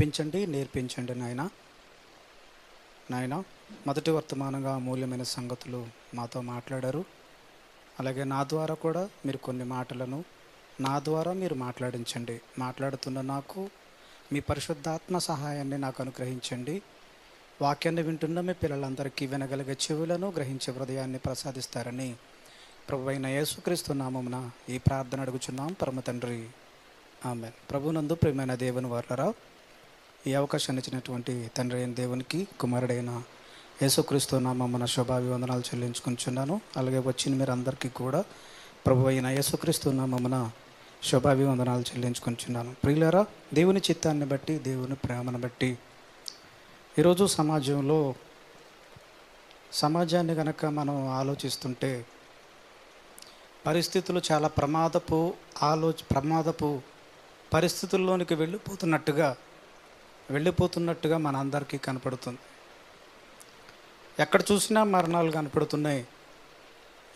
నడిపించండి, నేర్పించండి నాయన. నాయన మొదటి వర్తమానంగా అమూల్యమైన సంగతులు మాతో మాట్లాడారు. అలాగే నా ద్వారా కూడా మీరు కొన్ని మాటలను నా ద్వారా మీరు మాట్లాడించండి. మాట్లాడుతున్న నాకు మీ పరిశుద్ధాత్మ సహాయాన్ని నాకు అనుగ్రహించండి. వాక్యాన్ని వింటున్న మీ పిల్లలందరికీ వినగలిగే చెవులను, గ్రహించే హృదయాన్ని ప్రసాదిస్తారని ప్రభువైన యేసుక్రీస్తు నామమున ఈ ప్రార్థన అడుగుచున్నాం పరమ తండ్రి, ఆమేన్. ప్రభునందు ప్రియమైన దేవుని వారలారా, ఈ అవకాశాన్ని ఇచ్చినటువంటి తండ్రి అయిన దేవునికి, కుమారుడైన యేసుక్రీస్తు నామమున శుభాభివందనాలు చెల్లించుకుంటున్నాను. అలాగే వచ్చిన మీరు అందరికీ కూడా ప్రభు అయిన యేసుక్రీస్తు నామమున శుభాభివందనాలు చెల్లించుకుంటున్నాను. ప్రియులారా, దేవుని చిత్తాన్ని బట్టి, దేవుని ప్రేమను బట్టి ఈరోజు సమాజాన్ని కనుక మనం ఆలోచిస్తుంటే పరిస్థితులు చాలా ప్రమాదపు పరిస్థితుల్లోనికి వెళ్ళిపోతున్నట్టుగా మన అందరికీ కనపడుతుంది. ఎక్కడ చూసినా మరణాలు కనపడుతున్నాయి.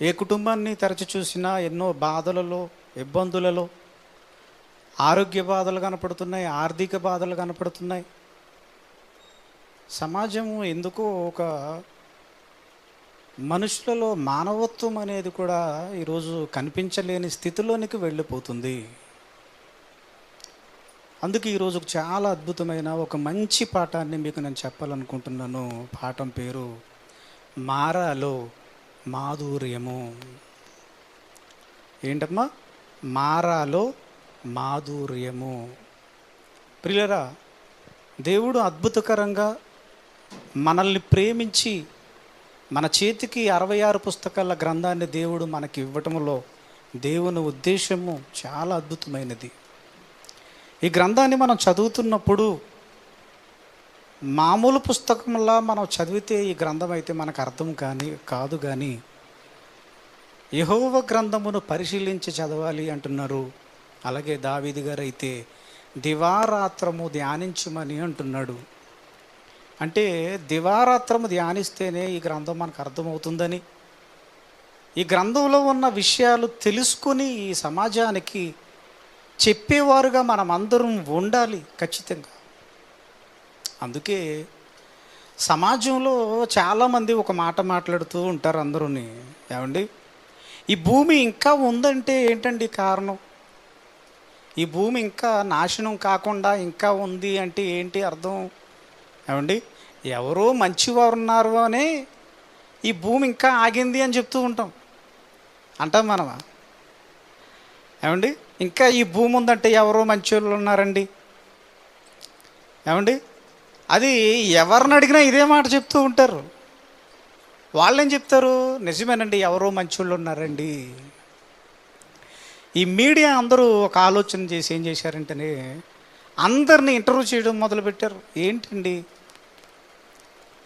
ఏ కుటుంబాన్ని తరచి చూసినా ఎన్నో బాధలలో, ఇబ్బందులలో ఆరోగ్య బాధలు కనపడుతున్నాయి, ఆర్థిక బాధలు కనపడుతున్నాయి. సమాజము ఎందుకో ఒక మనుషులలో మానవత్వం అనేది కూడా ఈరోజు కనిపించలేని స్థితిలోనికి వెళ్ళిపోతుంది. అందుకే ఈరోజు చాలా అద్భుతమైన ఒక మంచి పాఠాన్ని మీకు నేను చెప్పాలనుకుంటున్నాను. పాఠం పేరు మారాలో మాధుర్యము. ఏంటమ్మా? మారాలో మాధుర్యము. ప్రియులరా, దేవుడు అద్భుతకరంగా మనల్ని ప్రేమించి మన చేతికి 66 పుస్తకాల గ్రంథాన్ని దేవుడు మనకి ఇవ్వటంలో దేవుని ఉద్దేశము చాలా అద్భుతమైనది. ఈ గ్రంథాన్ని మనం చదువుతున్నప్పుడు మామూలు పుస్తకంలా మనం చదివితే ఈ గ్రంథం అయితే మనకు అర్థం కాదు కానీ యెహోవా గ్రంథమును పరిశీలించి చదవాలి అంటున్నారు. అలాగే దావీదు గారు అయితే దివారాత్రము ధ్యానించమని అంటున్నాడు. అంటే దివారాత్రము ధ్యానిస్తేనే ఈ గ్రంథం మనకు అర్థమవుతుందని, ఈ గ్రంథంలో ఉన్న విషయాలు తెలుసుకుని ఈ సమాజానికి చెప్పేవారుగా మనం అందరం ఉండాలి ఖచ్చితంగా. అందుకే సమాజంలో చాలామంది ఒక మాట మాట్లాడుతూ ఉంటారు అందరూని. ఏమండి, ఈ భూమి ఇంకా ఉందంటే ఏంటండి కారణం? ఈ భూమి ఇంకా నాశనం కాకుండా ఇంకా ఉంది అంటే ఏంటి అర్థం? ఏమండి, ఎవరో మంచివారు ఉన్నారు అని ఈ భూమి ఇంకా ఆగింది అని చెప్తూ అంటాం మనమా? ఏమండి, ఇంకా ఈ భూమి ఉందంటే ఎవరో మంచి వాళ్ళు ఉన్నారండి. ఏమండి, అది ఎవరిని అడిగినా ఇదే మాట చెప్తూ ఉంటారు. వాళ్ళేం చెప్తారు? నిజమేనండి, ఎవరో మంచి వాళ్ళు ఉన్నారండి. ఈ మీడియా అందరూ ఒక ఆలోచన చేసి ఏం చేశారంటేనే అందరినీ ఇంటర్వ్యూ చేయడం మొదలుపెట్టారు. ఏంటండి,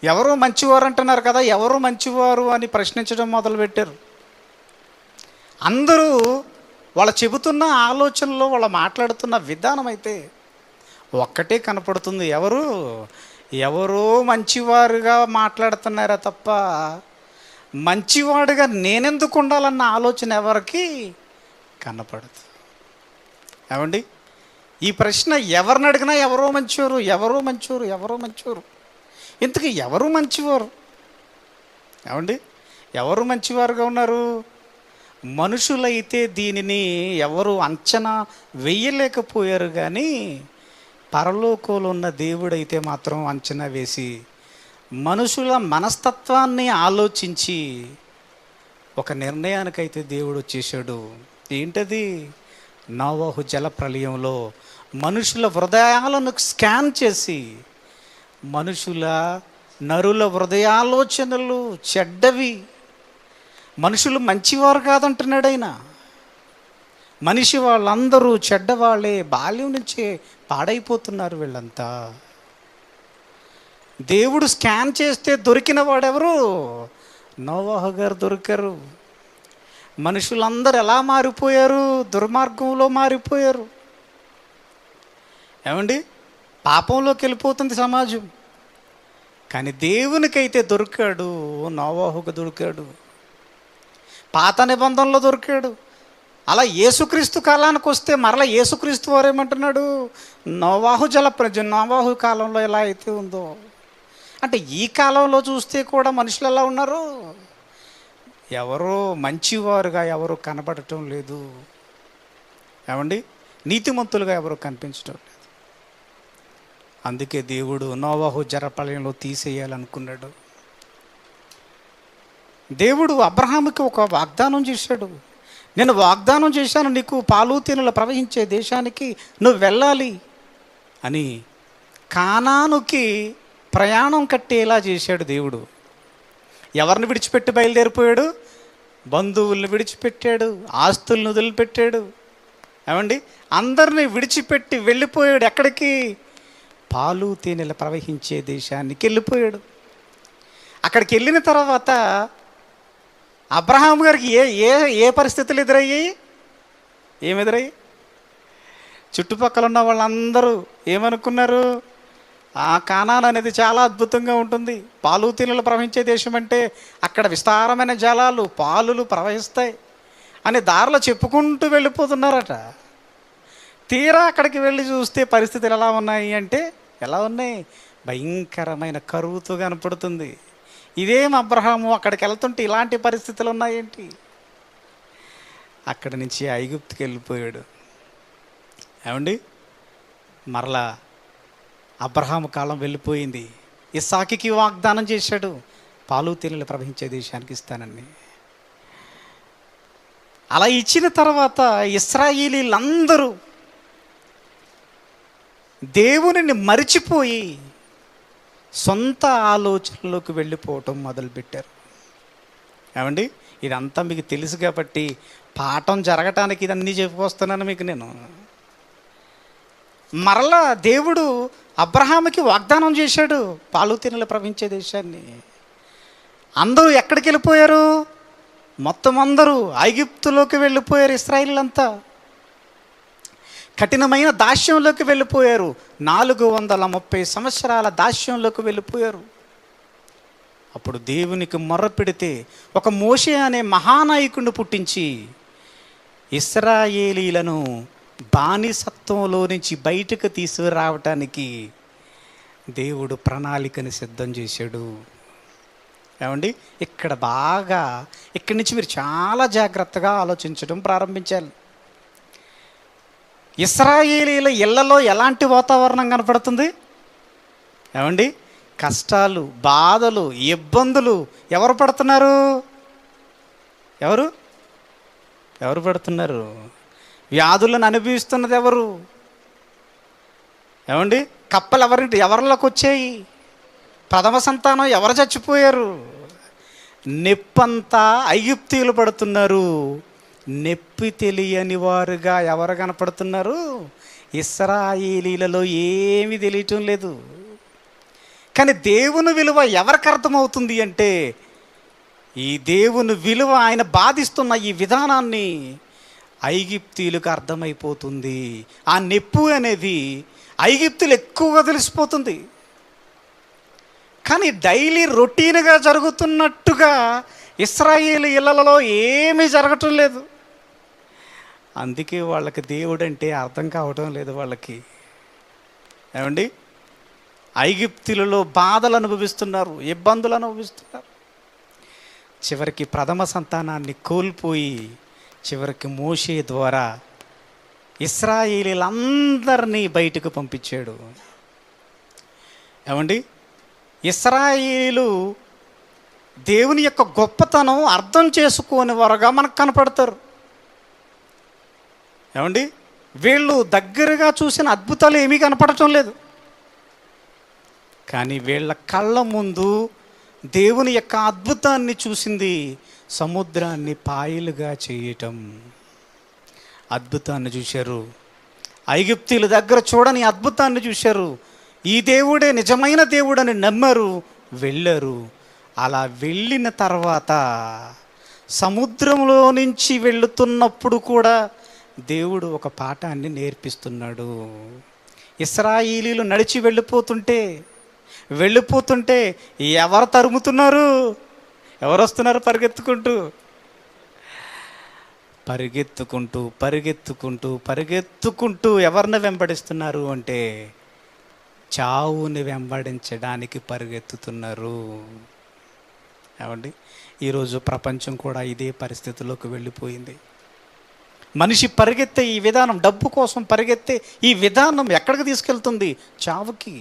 ఎవరో మంచివారు అంటున్నారు కదా, ఎవరో మంచివారు అని ప్రశ్నించడం మొదలుపెట్టారు. అందరూ వాళ్ళు చెబుతున్న ఆలోచనలో, వాళ్ళు మాట్లాడుతున్న విధానం అయితే ఒక్కటే కనపడుతుంది. ఎవరో మంచివారుగా మాట్లాడుతున్నారా తప్ప మంచివాడుగా నేనెందుకు ఉండాలన్న ఆలోచన ఎవరికి కనపడదు. ఏమండి, ఈ ప్రశ్న ఎవరిని అడిగినా ఎవరో మంచివారు. ఇంతకీ ఎవరు మంచివారు? ఏమండి, ఎవరు మంచివారుగా ఉన్నారు? మనుషులైతే దీనిని ఎవరు అంచనా వెయ్యలేకపోయారు కానీ పరలోకంలో ఉన్న దేవుడైతే మాత్రం అంచనా వేసి మనుషుల మనస్తత్వాన్ని ఆలోచించి ఒక నిర్ణయానికైతే దేవుడు వచ్చేసాడు. ఏంటది? నోవహు జల ప్రళయంలో మనుషుల హృదయాలను స్కాన్ చేసి నరుల హృదయాలోచనలు చెడ్డవి, మనుషులు మంచివారు కాదంటున్నాడు ఆయన. మనిషి వాళ్ళందరూ చెడ్డవాళ్ళే, బాల్యం నుంచే పాడైపోతున్నారు వీళ్ళంతా. దేవుడు స్కాన్ చేస్తే దొరికిన వాడెవరు? నోవహు గారు దొరికారు. మనుషులందరూ ఎలా మారిపోయారు? దుర్మార్గంలో మారిపోయారు. ఏమండి, పాపంలోకి వెళ్ళిపోతుంది సమాజం. కానీ దేవునికైతే దొరికాడు, నోవహుకు దొరికాడు, పాత నిబంధనలో దొరికాడు. అలా యేసుక్రీస్తు కాలానికి వస్తే మరలా యేసుక్రీస్తు వారు ఏమంటున్నాడు, నోవాహు కాలంలో ఎలా అయితే ఉందో, అంటే ఈ కాలంలో చూస్తే కూడా మనుషులు ఎలా ఉన్నారు, ఎవరో మంచివారుగా ఎవరు కనబడటం లేదు. ఏమండి, నీతిమంతులుగా ఎవరు కనిపించటం లేదు. అందుకే దేవుడు నోవాహు జలప్రళయంలో తీసేయాలనుకున్నాడు. దేవుడు అబ్రహాముకి ఒక వాగ్దానం చేశాడు. నేను వాగ్దానం చేశాను, నీకు పాలు తేనెలు ప్రవహించే దేశానికి నువ్వు వెళ్ళాలి అని. కానానుకి ప్రయాణం కట్టేలా చేశాడు దేవుడు. ఎవరిని విడిచిపెట్టి బయలుదేరిపోయాడు? బంధువుల్ని విడిచిపెట్టాడు, ఆస్తులను వదిలిపెట్టాడు. ఏమండి, అందరినీ విడిచిపెట్టి వెళ్ళిపోయాడు. ఎక్కడికి? పాలు తేనెలు ప్రవహించే దేశానికి వెళ్ళిపోయాడు. అక్కడికి వెళ్ళిన తర్వాత అబ్రహాం గారికి ఏ ఏ ఏ పరిస్థితులు ఎదురయ్యాయి? ఏమెదురయ్యాయి? చుట్టుపక్కల ఉన్న వాళ్ళందరూ ఏమనుకున్నారు, ఆ కానాన్ అనేది చాలా అద్భుతంగా ఉంటుంది, పాలు తేనెలు ప్రవహించే దేశం అంటే అక్కడ విస్తారమైన జలాలు, పాలులు ప్రవహిస్తాయి అని దారిలో చెప్పుకుంటూ వెళ్ళిపోతున్నారట. తీరా అక్కడికి వెళ్ళి చూస్తే పరిస్థితులు ఎలా ఉన్నాయి అంటే, ఎలా ఉన్నాయి? భయంకరమైన కరువుతో కనపడుతుంది. ఇదేం అబ్రహాము అక్కడికి వెళ్తుంటే ఇలాంటి పరిస్థితులు ఉన్నాయేంటి? అక్కడి నుంచి ఐగుప్తుకి వెళ్ళిపోయాడు. ఏమండి, మరలా అబ్రహాము కాలం వెళ్ళిపోయింది. ఇస్సాకుకి వాగ్దానం చేశాడు, పాలు తేనెలు ప్రవహించే దేశానికి ఇస్తానని. అలా ఇచ్చిన తర్వాత ఇశ్రాయేలీలందరూ దేవునిని మరిచిపోయి సొంత ఆలోచనలోకి వెళ్ళిపోవటం మొదలుపెట్టారు. ఏమండి, ఇదంతా మీకు తెలుసు కాబట్టి పాఠం జరగటానికి ఇదన్నీ చెప్పుకొస్తున్నాను మీకు నేను. మరలా దేవుడు అబ్రహాముకి వాగ్దానం చేశాడు పాలు తేనెలు ప్రవహించే దేశాన్ని. అందరూ ఎక్కడికి వెళ్ళిపోయారు? మొత్తం అందరూ ఐగుప్తులోకి వెళ్ళిపోయారు. ఇశ్రాయేలీలంతా కఠినమైన దాస్యంలోకి వెళ్ళిపోయారు. 430 సంవత్సరాల దాస్యంలోకి వెళ్ళిపోయారు. అప్పుడు దేవునికి మొర్ర పెడితే ఒక మోషే అనే మహానాయకుడిని పుట్టించి ఇశ్రాయేలీలను బానిసత్వంలో నుంచి బయటకు తీసుకురావటానికి దేవుడు ప్రణాళికని సిద్ధం చేశాడు. ఏమండి, ఇక్కడి నుంచి మీరు చాలా జాగ్రత్తగా ఆలోచించడం ప్రారంభించాలి. ఇశ్రాయేలీల ఇళ్లలో ఎలాంటి వాతావరణం కనపడుతుంది? ఏమండి, కష్టాలు, బాధలు, ఇబ్బందులు ఎవరు పడుతున్నారు? ఎవరు పడుతున్నారు? వ్యాధులను అనుభవిస్తున్నది ఎవరు? ఏమండి, కప్పలు ఎవరిలోకి వచ్చాయి? ప్రథమ సంతానం ఎవరు చచ్చిపోయారు? నొప్పంతా ఐగుప్తీయులు పడుతున్నారు. నొప్పి తెలియని వారుగా ఎవరు కనపడుతున్నారు? ఇశ్రాయేలీలలో ఏమీ తెలియటం లేదు. కానీ దేవుని విలువ ఎవరికి అర్థమవుతుంది అంటే, ఈ దేవుని విలువ, ఆయన బాధిస్తున్న ఈ విధానాన్ని ఐగుప్తీయులకు అర్థమైపోతుంది. ఆ నొప్పి అనేది ఐగుప్తులు ఎక్కువగా తెలిసిపోతుంది. కానీ డైలీ రొటీన్గా జరుగుతున్నట్టుగా ఇశ్రాయేలు ఇళ్లలో ఏమీ జరగటం లేదు. అందుకే వాళ్ళకి దేవుడు అంటే అర్థం కావటం లేదు వాళ్ళకి. ఏమండి, ఐగుప్తులలో బాధలు అనుభవిస్తున్నారు, ఇబ్బందులు అనుభవిస్తున్నారు. చివరికి ప్రథమ సంతానాన్ని కోల్పోయి చివరికి మోషే ద్వారా ఇశ్రాయేలీలందరినీ బయటకు పంపించాడు. ఏమండి, ఇశ్రాయేలు దేవుని యొక్క గొప్పతనం అర్థం చేసుకోని వారుగా మనకు కనపడతారు. ఏమండి, వీళ్ళు దగ్గరగా చూసిన అద్భుతాలు ఏమీ కనపడటం లేదు. కానీ వీళ్ళ కళ్ళ ముందు దేవుని యొక్క అద్భుతాన్ని చూసింది సముద్రాన్ని పాయలుగా చేయటం. అద్భుతాన్ని చూశారు. ఐగుప్తీయుల దగ్గర చూడని అద్భుతాన్ని చూశారు. ఈ దేవుడే నిజమైన దేవుడని నమ్మారు, వెళ్ళారు. అలా వెళ్ళిన తర్వాత సముద్రంలో నుంచి వెళుతున్నప్పుడు కూడా దేవుడు ఒక పాఠాన్ని నేర్పిస్తున్నాడు. ఇశ్రాయేలీలు నడిచి వెళ్ళిపోతుంటే ఎవరు తరుముతున్నారు? ఎవరు వస్తున్నారు పరిగెత్తుకుంటూ? పరిగెత్తుకుంటూ పరిగెత్తుకుంటూ పరిగెత్తుకుంటూ ఎవరిని వెంబడిస్తున్నారు అంటే చావుని వెంబడించడానికి పరిగెత్తుతున్నారు. ఏమండి, ఈరోజు ప్రపంచం కూడా ఇదే పరిస్థితిలోకి వెళ్ళిపోయింది. మనిషి పరిగెత్తే ఈ విధానం, డబ్బు కోసం పరిగెత్తే ఈ విధానం ఎక్కడికి తీసుకెళ్తుంది? చావుకి.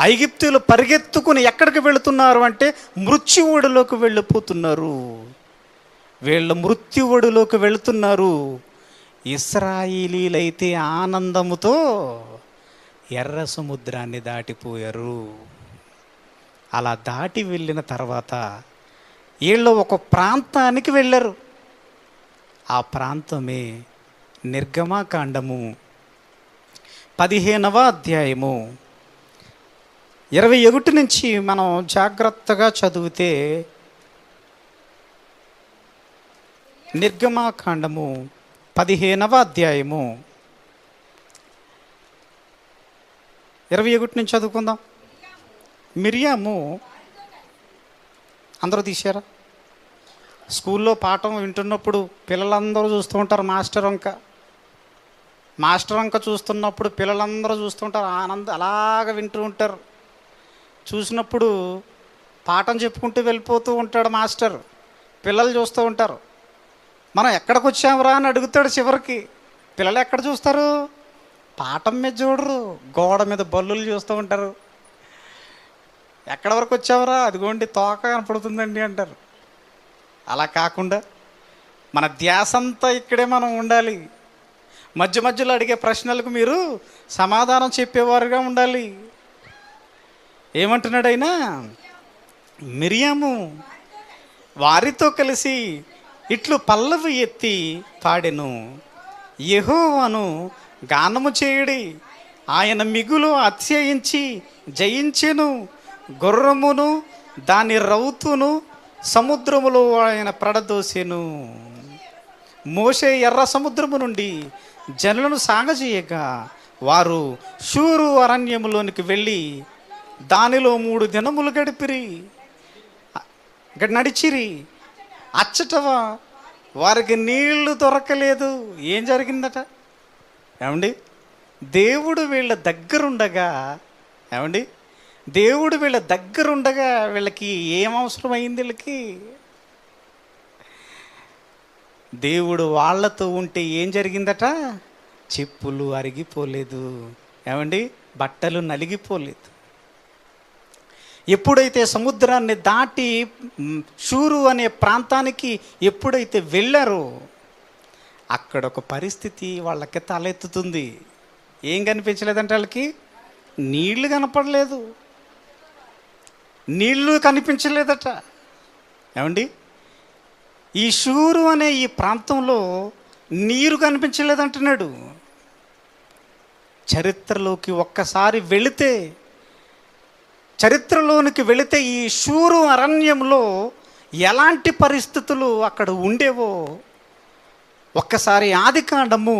ఐగుప్తులు పరిగెత్తుకుని ఎక్కడికి వెళుతున్నారు అంటే మృత్యువుడిలోకి వెళ్ళిపోతున్నారు. వీళ్ళు మృత్యువుడిలోకి వెళుతున్నారు. ఇశ్రాయేలీలైతే ఆనందముతో ఎర్ర సముద్రాన్ని దాటిపోయారు. అలా దాటి వెళ్ళిన తర్వాత వీళ్ళు ఒక ప్రాంతానికి వెళ్ళారు. ఆ ప్రాంతమే నిర్గమాకాండము 15వ అధ్యాయము 21 నుంచి మనం జాగ్రత్తగా చదివితే, నిర్గమాకాండము 15వ అధ్యాయము 21 నుంచి చదువుకుందాం. మిరియాము, అందరూ తీశారా? స్కూల్లో పాఠం వింటున్నప్పుడు పిల్లలందరూ చూస్తూ ఉంటారు మాస్టర్ వంక చూస్తున్నప్పుడు పిల్లలందరూ చూస్తుంటారు, అలాగ వింటూ ఉంటారు. చూసినప్పుడు పాఠం చెప్పుకుంటూ వెళ్ళిపోతూ ఉంటాడు మాస్టర్, పిల్లలు చూస్తూ ఉంటారు. మనం ఎక్కడికి వచ్చామురా అని అడుగుతాడు. చివరికి పిల్లలు ఎక్కడ చూస్తారు? పాఠం మీద చూడరు, గోడ మీద బల్లులు చూస్తూ ఉంటారు. ఎక్కడి వరకు వచ్చావురా? అదిగోండి తోక కనపడుతుందండి అంటారు. అలా కాకుండా మన ధ్యాస అంతా ఇక్కడే మనం ఉండాలి. మధ్య మధ్యలో అడిగే ప్రశ్నలకు మీరు సమాధానం చెప్పేవారుగా ఉండాలి. ఏమంటున్నాడు ఆయన? మిరియాము వారితో కలిసి ఇట్లు పల్లవి ఎత్తి పాడెను, యెహోవాను గానము చేయుడి, ఆయన మిగులు అతిశయించి జయించెను, గుర్రమును దాని రౌతును సముద్రములో ఆయన పడదోసెను. మోషే ఎర్ర సముద్రము నుండి జనులను సాగజేయగా వారు షూరు అరణ్యములోనికి వెళ్ళి దానిలో 3 దినములు గడిపిరి, నడిచిరి. అచ్చట వారికి నీళ్లు దొరకలేదు. ఏం జరిగిందట? ఏమండి, దేవుడు వీళ్ళ దగ్గరుండగా, ఏమండి, దేవుడు వీళ్ళ దగ్గరుండగా వీళ్ళకి ఏం అవసరం అయింది? వీళ్ళకి దేవుడు వాళ్ళతో ఉంటే ఏం జరిగిందట? చెప్పులు అరిగిపోలేదు, ఏమండి, బట్టలు నలిగిపోలేదు. ఎప్పుడైతే సముద్రాన్ని దాటి షూరు అనే ప్రాంతానికి ఎప్పుడైతే వెళ్ళారో అక్కడ ఒక పరిస్థితి వాళ్ళకి తలెత్తుతుంది. ఏం కనిపించలేదంటే వాళ్ళకి నీళ్లు కనపడలేదు, నీళ్లు కనిపించలేదట. ఏమండి, ఈ షూరు అనే ఈ ప్రాంతంలో నీరు కనిపించలేదంటున్నాడు. చరిత్రలోనికి వెళితే ఈ షూరు అరణ్యంలో ఎలాంటి పరిస్థితులు అక్కడ ఉండేవో ఒక్కసారి ఆదికాండము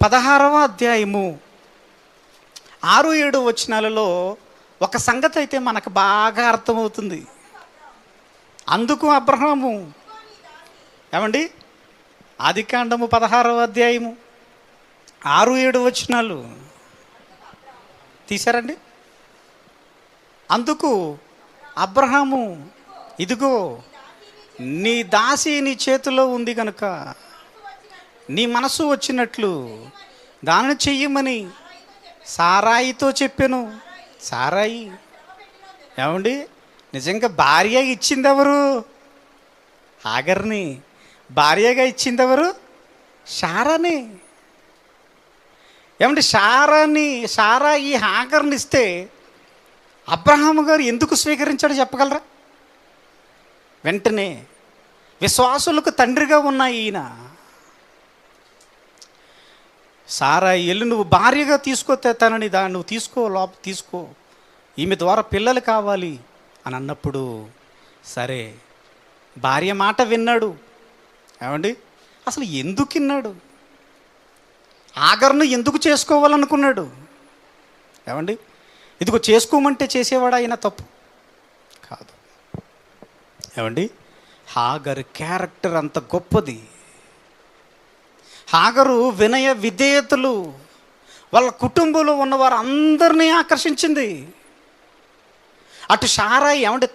16వ అధ్యాయము 6-7 వచనాలలో ఒక సంగతి అయితే మనకు బాగా అర్థమవుతుంది. అందుకు అబ్రహాము, ఏమండి, ఆదికాండము 16వ అధ్యాయము 6-7 వచనాలు తీశారండి. అందుకు అబ్రహాము, ఇదిగో నీ దాసి నీ చేతిలో ఉంది కనుక నీ మనసు వచ్చినట్లు దానిని చెయ్యమని సారాయితో చెప్పాను. సారాయి, ఏమండి, నిజంగా భార్య ఇచ్చింది ఎవరు? హాగర్ని. భార్యగా ఇచ్చింది ఎవరు? శారాని. ఏమంటే సారా ఈ హాగర్ని ఇస్తే అబ్రహాము గారు ఎందుకు స్వీకరించాడో చెప్పగలరా? వెంటనే విశ్వాసులకు తండ్రిగా ఉన్న ఈయన, సారా వెళ్ళి నువ్వు భార్యగా తీసుకోతే తనని నువ్వు తీసుకో, ఈమె ద్వారా పిల్లలు కావాలి అని అన్నప్పుడు సరే భార్య మాట విన్నాడు. ఏమండి, అసలు ఎందుకు విన్నాడు? ఆగర్ను ఎందుకు చేసుకోవాలనుకున్నాడు? ఏమండి, ఇదిగో చేసుకోమంటే చేసేవాడు ఆయన తప్పు కాదు. ఏమండి, హాగరు క్యారెక్టర్ అంత గొప్పది. హాగరు వినయ విధేయతలు వాళ్ళ కుటుంబంలో ఉన్నవారు అందరినీ ఆకర్షించింది. అటు సారాయి ఏమంటే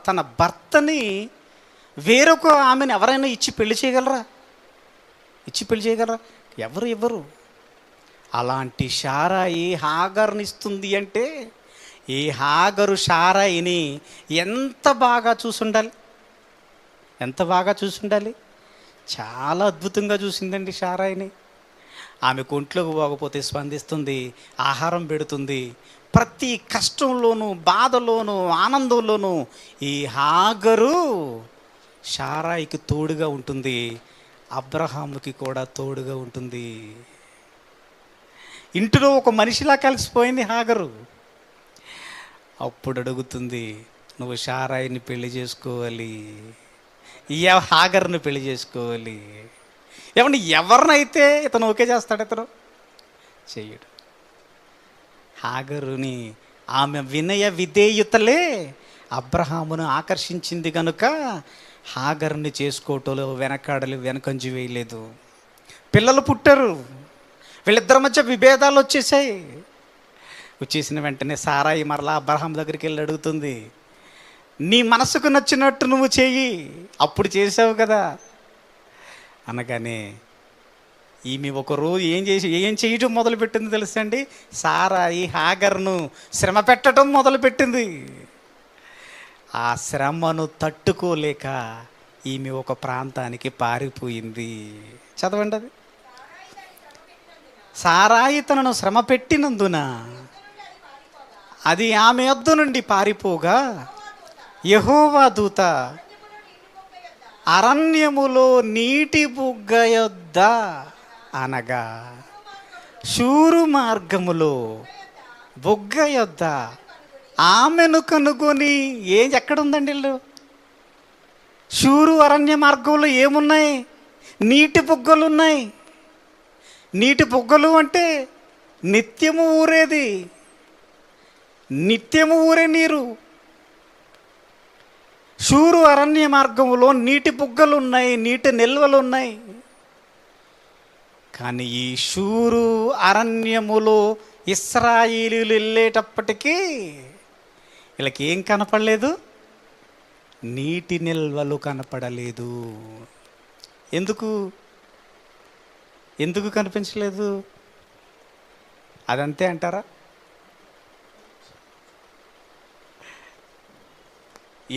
తన భర్తని వేరొక ఆమెను ఎవరైనా ఇచ్చి పెళ్లి చేయగలరా? ఎవరు? అలాంటి సారాయి హాగర్ని ఇస్తుంది అంటే ఈ హాగరు సారాయిని ఎంత బాగా చూసుండాలి. చాలా అద్భుతంగా చూసిందండి సారాయిని. ఆమె ఒంట్లోకి పోకపోతే స్పందిస్తుంది, ఆహారం పెడుతుంది. ప్రతి కష్టంలోనూ, బాధలోనూ, ఆనందంలోనూ ఈ హాగరు సారాయికి తోడుగా ఉంటుంది. అబ్రహాముకి కూడా తోడుగా ఉంటుంది. ఇంటిలో ఒక మనిషిలా కలిసిపోయింది హాగరు. అప్పుడు అడుగుతుంది, నువ్వు సారాయిని పెళ్లి చేసుకోవాలి, హాగర్ని పెళ్లి చేసుకోవాలి. ఏమంటే ఎవరినైతే ఇతను ఓకే చేస్తాడు, ఇతను చెయ్యడు. హాగరుని ఆమె వినయ విధేయతలే అబ్రహామును ఆకర్షించింది కనుక హాగరుని చేసుకోవటంలో వెనకంజు వేయలేదు. పిల్లలు పుట్టారు. వీళ్ళిద్దరి మధ్య విభేదాలు వచ్చేసిన వెంటనే సారాయి మరలా అబ్రహాం దగ్గరికి వెళ్ళి అడుగుతుంది, నీ మనసుకు నచ్చినట్టు నువ్వు చెయ్యి, అప్పుడు చేసావు కదా అనగానే ఈమె ఒకరోజు ఏం చేయటం మొదలుపెట్టింది తెలుసండి? సారాయి హాగర్ను శ్రమ పెట్టడం మొదలుపెట్టింది. ఆ శ్రమను తట్టుకోలేక ఈమె ఒక ప్రాంతానికి పారిపోయింది. చదవండి అది. సారాయి తనను శ్రమ పెట్టినందున అది ఆమె యొద్ద నుండి పారిపోగా యెహోవా దూత అరణ్యములో నీటి బుగ్గ యొద్ద అనగా శూరు మార్గములో బుగ్గ యొద్ద ఆమెను కనుగొని ఎక్కడుందండి ఇల్లు? శూరు అరణ్య మార్గంలో ఏమున్నాయి? నీటి బుగ్గలు ఉన్నాయి. నీటి బుగ్గలు అంటే నిత్యము ఊరే నీరు. శూరు అరణ్య మార్గంలో నీటి బుగ్గలు ఉన్నాయి, నీటి నిల్వలు ఉన్నాయి. కానీ ఈ శూరు అరణ్యములో ఇశ్రాయేలీయులు వెళ్ళేటప్పటికీ వీళ్ళకి ఏం కనపడలేదు? నీటి నిల్వలు కనపడలేదు. ఎందుకు కనిపించలేదు? అదంతే అంటారా?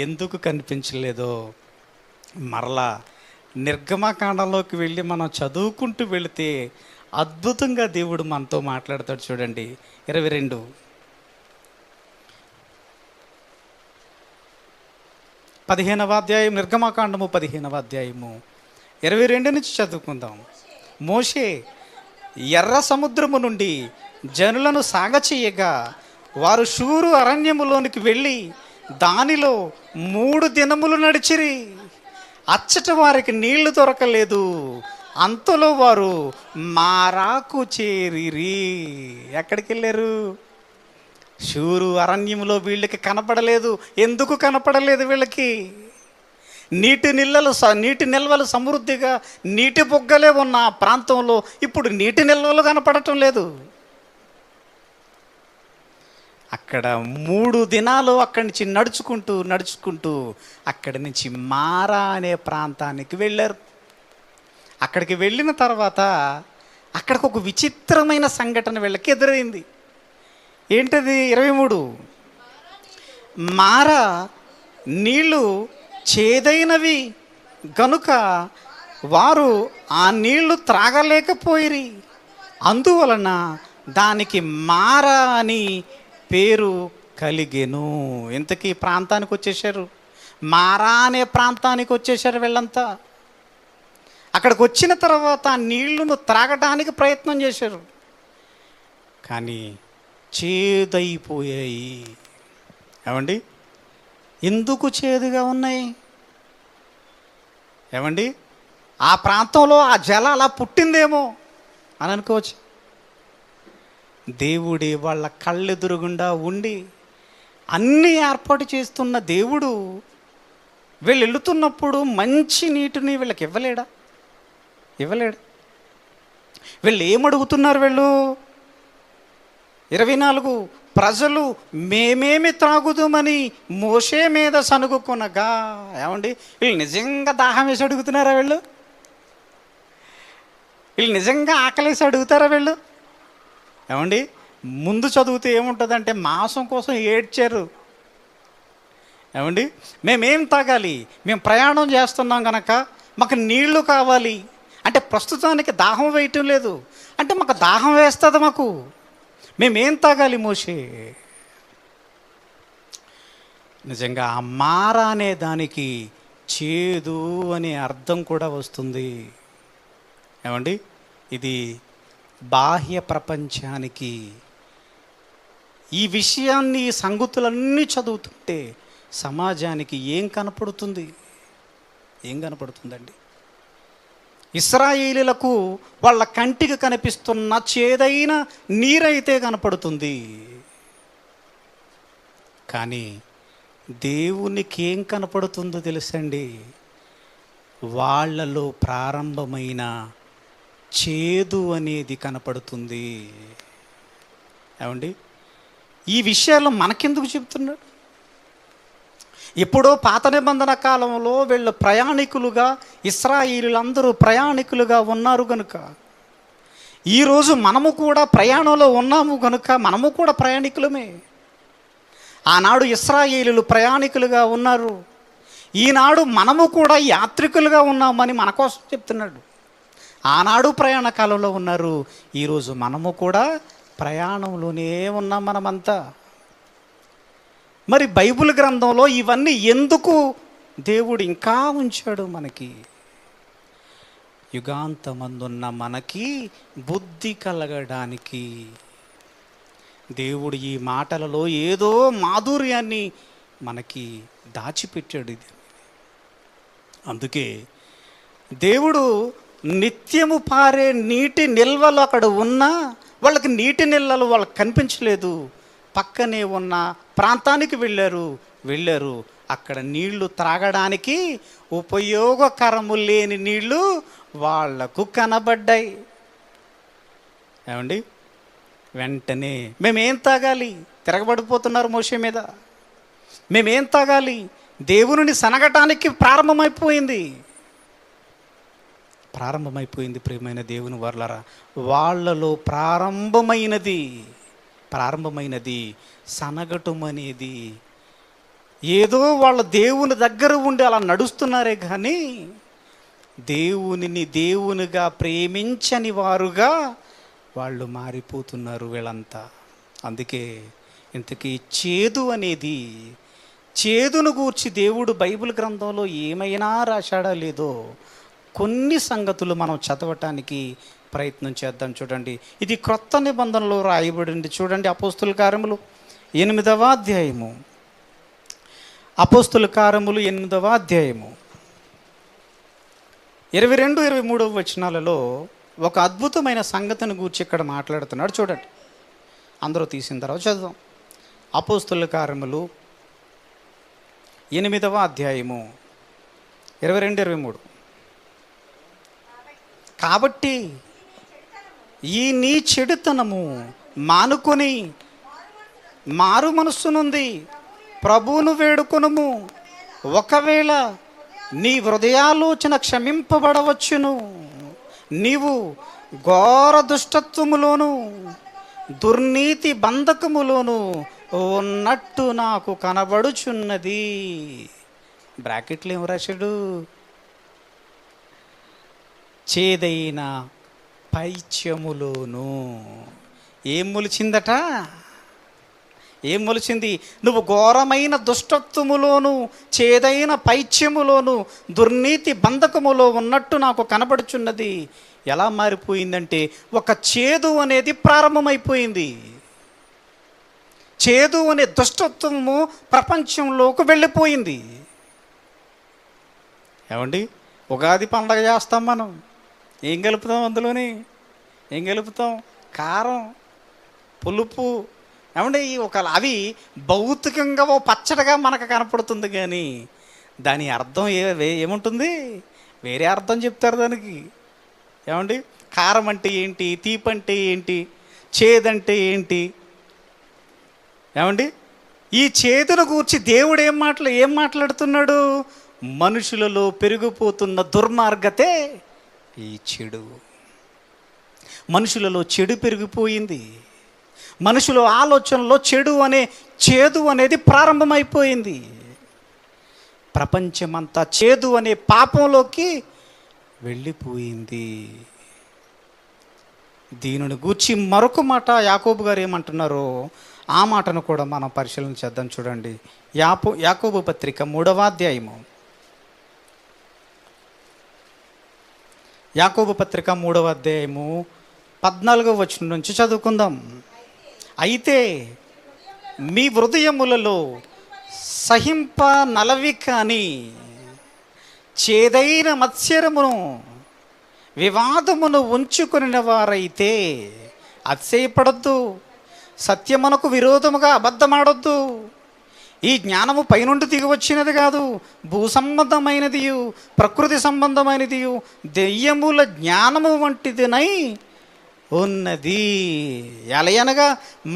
ఎందుకు కనిపించలేదో మరలా నిర్గమకాండంలోకి వెళ్ళి మనం చదువుకుంటూ వెళితే అద్భుతంగా దేవుడు మనతో మాట్లాడతాడు. చూడండి 22 15వ అధ్యాయం, నిర్గమకాండము 15వ అధ్యాయము 22 నుంచి చదువుకుందాం. మోషే ఎర్ర సముద్రము నుండి జనులను సాగచేయగా వారు శూరు అరణ్యములోనికి వెళ్ళి దానిలో 3 దినములు నడిచిరి. అచ్చట వారికి నీళ్లు దొరకలేదు. అంతలో వారు మారాకు చేరిరి. ఎక్కడికి వెళ్ళారు? శూరు అరణ్యంలో వీళ్ళకి కనపడలేదు. ఎందుకు కనపడలేదు వీళ్ళకి? నీటి నిల్వలు సమృద్ధిగా నీటి బొగ్గలే ఉన్న ఆ ప్రాంతంలో ఇప్పుడు నీటి నిల్వలు కనపడటం లేదు. అక్కడ 3 దినాలు అక్కడి నుంచి నడుచుకుంటూ అక్కడి నుంచి మారా అనే ప్రాంతానికి వెళ్ళారు. అక్కడికి వెళ్ళిన తర్వాత అక్కడికి ఒక విచిత్రమైన సంఘటన వీళ్ళకి ఎదురైంది. ఏంటది? 23 మారా నీళ్ళు చేదైనవి గనుక వారు ఆ నీళ్లు త్రాగలేకపోయిరి. అందువలన దానికి మారా అని పేరు కలిగెను. ఇంతకీ ప్రాంతానికి వచ్చేసారు, మారా అనే ప్రాంతానికి వచ్చేసారు వీళ్ళంతా. అక్కడికి వచ్చిన తర్వాత ఆ నీళ్లను త్రాగటానికి ప్రయత్నం చేశారు, కానీ చేదైపోయాయి. ఏమండి? ఎందుకు చేదుగా ఉన్నాయి? ఏమండి? ఆ ప్రాంతంలో ఆ జల అలా పుట్టిందేమో అని అనుకోవచ్చు. దేవుడి వాళ్ళ కళ్ళెదురుగుండా ఉండి అన్నీ ఏర్పాటు చేస్తున్న దేవుడు వీళ్ళు వెళుతున్నప్పుడు మంచి నీటిని వీళ్ళకి ఇవ్వలేడా? ఇవ్వలేడు. వీళ్ళు ఏమడుగుతున్నారు? వీళ్ళు 24 ప్రజలు మేమేమి త్రాగుదామని మోషే మీద సనుగుకొనగా. ఏమండి, వీళ్ళు నిజంగా దాహం వేసి అడుగుతున్నారా? వీళ్ళు నిజంగా ఆకలేసి అడుగుతారా? వీళ్ళు ఏమండి, ముందు చదివితే ఏముంటుందంటే మాంసం కోసం ఏడ్చారు. ఏమండి, మేమేం తాగాలి, మేము ప్రయాణం చేస్తున్నాం కనుక మాకు నీళ్లు కావాలి అంటే ప్రస్తుతానికి దాహం వేయటం లేదు అంటే మాకు దాహం వేస్తుంది, మాకు మేమేం తాగాలి మోషే. నిజంగా ఆ మార అనే దానికి చేదు అనే అర్థం కూడా వస్తుంది. ఏమండి, ఇది బాహ్య ప్రపంచానికి ఈ విషయాన్ని, ఈ సంగతులన్నీ చదువుతుంటే సమాజానికి ఏం కనపడుతుంది? ఏం కనపడుతుందండి? ఇశ్రాయేలీలకు వాళ్ళ కంటికి కనిపిస్తున్న చేదైన నీరైతే కనపడుతుంది, కానీ దేవునికి ఏం కనపడుతుందో తెలుసండి? వాళ్ళలో ప్రారంభమైన చేదు అనేది కనపడుతుంది. ఏమండి, ఈ విషయాలు మనకెందుకు చెప్తున్నాడు? ఎప్పుడో పాత నిబంధన కాలంలో వీళ్ళు ప్రయాణికులుగా, ఇశ్రాయేలీలందరూ ప్రయాణికులుగా ఉన్నారు కనుక, ఈరోజు మనము కూడా ప్రయాణంలో ఉన్నాము కనుక మనము కూడా ప్రయాణికులమే. ఆనాడు ఇశ్రాయేలీలు ప్రయాణికులుగా ఉన్నారు, ఈనాడు మనము కూడా యాత్రికులుగా ఉన్నామని మన కోసం చెప్తున్నాడు. ఆనాడు ప్రయాణ కాలంలో ఉన్నారు, ఈరోజు మనము కూడా ప్రయాణంలోనే ఉన్నాం మనమంతా. మరి బైబిల్ గ్రంథంలో ఇవన్నీ ఎందుకు దేవుడు ఇంకా ఉంచాడు? మనకి యుగాంతమందున్న మనకి బుద్ధి కలగడానికి దేవుడు ఈ మాటలలో ఏదో మాధుర్యాన్ని మనకి దాచిపెట్టాడు. ఇది అందుకే దేవుడు నిత్యము పారే నీటి నిల్వలు అక్కడ ఉన్నా వాళ్ళకి నీటి నిల్వలు వాళ్ళకి కనిపించలేదు. పక్కనే ఉన్న ప్రాంతానికి వెళ్ళారు. అక్కడ నీళ్లు త్రాగడానికి ఉపయోగకరము లేని నీళ్లు వాళ్లకు కనబడ్డాయి. ఏమండి, వెంటనే మేమేం తాగాలి? తిరగబడిపోతున్నారు మోషే మీద. మేమేం తాగాలి? దేవుని సనగటానికి ప్రారంభమైపోయింది. ప్రియమైన దేవుని వర్లరా, వాళ్ళలో ప్రారంభమైనది సనగటం అనేది. ఏదో వాళ్ళ దేవుని దగ్గర ఉండి అలా నడుస్తున్నారే కానీ దేవునిగా ప్రేమించని వారుగా వాళ్ళు మారిపోతున్నారు వీళ్ళంతా. అందుకే ఇంతకీ చేదును గూర్చి దేవుడు బైబిల్ గ్రంథంలో ఏమైనా రాశాడా లేదో కొన్ని సంగతులు మనం చదవటానికి ప్రయత్నం చేద్దాం. చూడండి, ఇది క్రొత్త నిబంధనలో రాయబడింది. చూడండి, అపోస్తుల కార్యములు 8వ అధ్యాయము. అపోస్తుల కార్యములు 8వ అధ్యాయము 22-23 వచనాలలో ఒక అద్భుతమైన సంగతిని గూర్చి ఇక్కడ మాట్లాడుతున్నాడు. చూడండి, అందరూ తీసిన తర్వాత చదువుదాం. అపోస్తుల కార్యములు 8వ అధ్యాయము 22-23. కాబట్టి ఈ నీ చెడుతనము మానుకొని మారు మనస్సునుంది ప్రభువును వేడుకొనుము. ఒకవేళ నీ హృదయాలోచన క్షమింపబడవచ్చును. నీవు ఘోర దుష్టత్వములోను దుర్నీతి బంధకములోను ఉన్నట్టు నాకు కనబడుచున్నది. బ్రాకెట్లు ఏం రాశాడు? చేదైన పైత్యములోను. ఏం మొలిచిందట? ఏం మొలిచింది? నువ్వు ఘోరమైన దుష్టత్వములోను చేదైన పైత్యములోను దుర్నీతి బంధకములో ఉన్నట్టు నాకు కనబడుచున్నది. ఎలా మారిపోయిందంటే ఒక చేదు అనేది ప్రారంభమైపోయింది. చేదు అనే దుష్టత్వము ప్రపంచంలోకి వెళ్ళిపోయింది. ఏమండి, ఉగాది పండగ చేస్తాం మనం, ఏం కలుపుతాం? అందులోని ఏం కలుపుతాం? కారం, పులుపు. ఏమంటే అవి భౌతికంగా ఓ పచ్చడిగా మనకు కనపడుతుంది, కానీ దాని అర్థం ఏముంటుంది? వేరే అర్థం చెప్తారు దానికి. ఏమండి? కారం అంటే ఏంటి, తీపి అంటే ఏంటి, చేదంటే ఏంటి? ఏమండి? ఈ చేదును గూర్చి దేవుడు ఏం మాట్లాడుతున్నాడు? మనుషులలో పెరిగిపోతున్న దుర్మార్గతే ఈ చెడు. మనుషులలో చెడు పెరిగిపోయింది. మనుషుల ఆలోచనలో చేదు అనేది ప్రారంభమైపోయింది. ప్రపంచమంతా చేదు అనే పాపంలోకి వెళ్ళిపోయింది. దీనిని గూర్చి మరొక మాట యాకోబు గారు ఏమంటున్నారో ఆ మాటను కూడా మనం పరిశీలన చేద్దాం. చూడండి, యాకోబు పత్రిక 3వ అధ్యాయము. యాకోబు పత్రిక 3వ అధ్యాయము 14వ వచనం నుంచి చదువుకుందాం. అయితే మీ హృదయములలో సహింప నలవి కాని చేదైన మత్సరమును వివాదమును ఉంచుకుని వారైతే అతిశయపడొద్దు, సత్యమునకు విరోధముగా అబద్ధమాడొద్దు. ఈ జ్ఞానము పైనుండి దిగి వచ్చినది కాదు, భూ సంబంధమైనది, ప్రకృతి సంబంధమైనది, దెయ్యముల జ్ఞానము వంటిదినై ఉన్నది. ఎలయనగా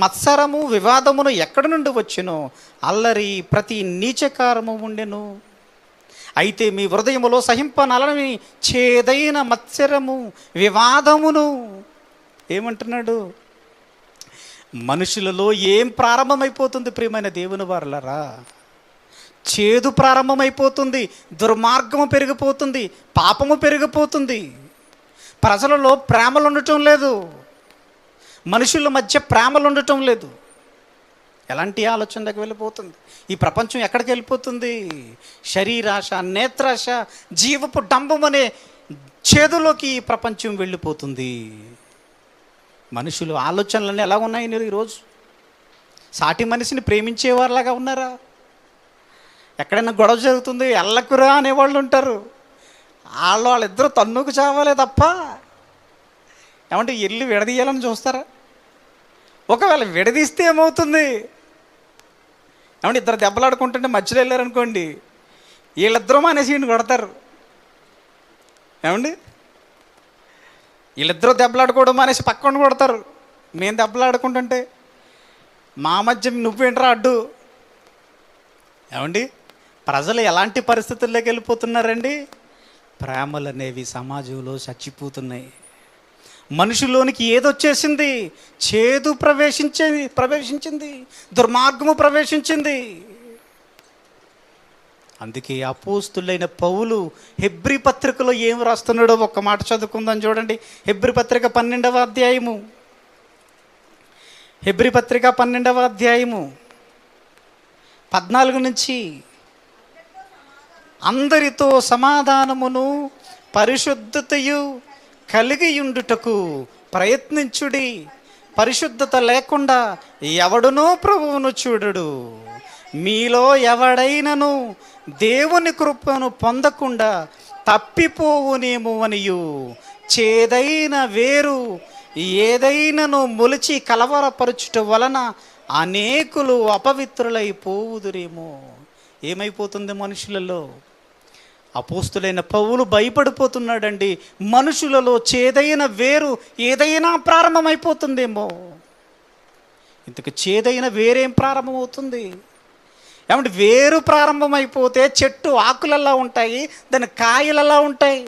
మత్సరము వివాదమును ఎక్కడి నుండి వచ్చునో అల్లరి ప్రతి నీచకారము ఉండెను. అయితే మీ హృదయములో సహింపనలని చేదైన మత్సరము వివాదమును ఏమంటున్నాడు? మనుషులలో ఏం ప్రారంభమైపోతుంది ప్రియమైన దేవుని వారలారా? చేదు ప్రారంభమైపోతుంది, దుర్మార్గము పెరిగిపోతుంది, పాపము పెరిగిపోతుంది. ప్రజలలో ప్రేమలు ఉండటం లేదు, మనుషుల మధ్య ప్రేమలు ఉండటం లేదు. ఎలాంటి ఆలోచనలకు వెళ్ళిపోతుంది? ఈ ప్రపంచం ఎక్కడికి వెళ్ళిపోతుంది? శరీరాశ, నేత్రాశ, జీవపు డంబం అనే చేదులోకి ఈ ప్రపంచం వెళ్ళిపోతుంది. మనుషులు ఆలోచనలన్నీ ఎలా ఉన్నాయి ఈరోజు? సాటి మనిషిని ప్రేమించేవారిలాగా ఉన్నారా? ఎక్కడైనా గొడవ జరుగుతుంది, ఎల్లకురా అనేవాళ్ళు ఉంటారు. వాళ్ళిద్దరూ తన్నుకు చావాలే తప్ప ఏమంటే వెళ్ళి విడదీయాలని చూస్తారా? ఒకవేళ విడదీస్తే ఏమవుతుంది? ఏమంటే ఇద్దరు దెబ్బలాడుకుంటుంటే మధ్యలో వెళ్ళారనుకోండి, వీళ్ళిద్దరూ అనేసి ఈయన కొడతారు. ఏమండి? వీళ్ళిద్దరూ దెబ్బలాడుకోవడం అనేసి పక్కన కొడతారు. మేము దెబ్బలాడుకుంటుంటే మా మధ్య నువ్వేంట్రా అడ్డు? ఏమండి? ప్రజలు ఎలాంటి పరిస్థితుల్లోకి వెళ్ళిపోతున్నారండి? ప్రేమలు అనేవి సమాజంలో చచ్చిపోతున్నాయి. మనుషుల్లోనికి ఏదొచ్చేసింది? చేదు ప్రవేశించింది, దుర్మార్గము ప్రవేశించింది. అందుకే అపోస్తులైన పౌలు హెబ్రీ పత్రికలో ఏం రాస్తున్నాడో ఒక్క మాట చదువుకుందాం. చూడండి, హెబ్రీ పత్రిక 12వ అధ్యాయము. హెబ్రీ పత్రిక 12వ అధ్యాయము 14 నుంచి. అందరితో సమాధానమును పరిశుద్ధతయు కలిగియుండుటకు ప్రయత్నించుడి. పరిశుద్ధత లేకుండా ఎవడునో ప్రభువును చూడడు. మీలో ఎవడైనను దేవుని కృపను పొందకుండా తప్పిపోవునేమో అనియు చేదైన వేరు ఏదైనను మొలిచి కలవరపరచుట వలన అనేకులు అపవిత్రులైపోవుదురేమో. ఏమైపోతుంది మనుషులలో? అపోస్తులైన పౌలు భయపడిపోతున్నాడండి. మనుషులలో చేదైన వేరు ఏదైనా ప్రారంభమైపోతుందేమో. ఇంతకు చేదైన వేరేం ప్రారంభమవుతుంది? ఏమంటే వేరు ప్రారంభమైపోతే చెట్టు ఆకులలా ఉంటాయి, దాని కాయలలా ఉంటాయి.